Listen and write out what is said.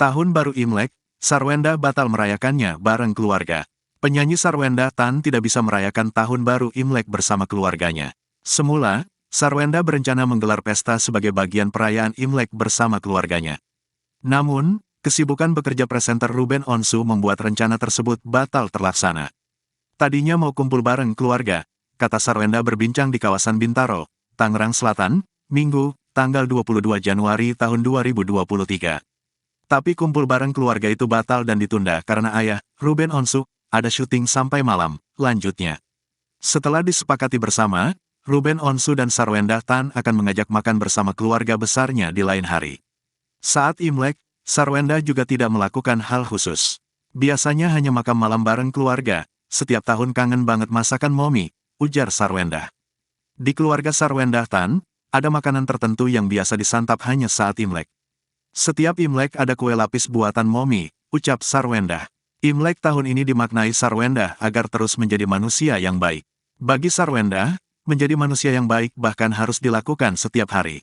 Tahun Baru Imlek, Sarwenda batal merayakannya bareng keluarga. Penyanyi Sarwenda Tan tidak bisa merayakan Tahun Baru Imlek bersama keluarganya. Semula, Sarwenda berencana menggelar pesta sebagai bagian perayaan Imlek bersama keluarganya. Namun, kesibukan bekerja presenter Ruben Onsu membuat rencana tersebut batal terlaksana. Tadinya mau kumpul bareng keluarga, kata Sarwenda berbincang di kawasan Bintaro, Tangerang Selatan, Minggu, tanggal 22 Januari tahun 2023. Tapi kumpul bareng keluarga itu batal dan ditunda karena ayah, Ruben Onsu, ada syuting sampai malam, lanjutnya. Setelah disepakati bersama, Ruben Onsu dan Sarwenda Tan akan mengajak makan bersama keluarga besarnya di lain hari. Saat Imlek, Sarwenda juga tidak melakukan hal khusus. Biasanya hanya makan malam bareng keluarga, setiap tahun kangen banget masakan Momi, ujar Sarwenda. Di keluarga Sarwenda Tan, ada makanan tertentu yang biasa disantap hanya saat Imlek. Setiap Imlek ada kue lapis buatan Momi, ucap Sarwenda. Imlek tahun ini dimaknai Sarwenda agar terus menjadi manusia yang baik. Bagi Sarwenda, menjadi manusia yang baik bahkan harus dilakukan setiap hari.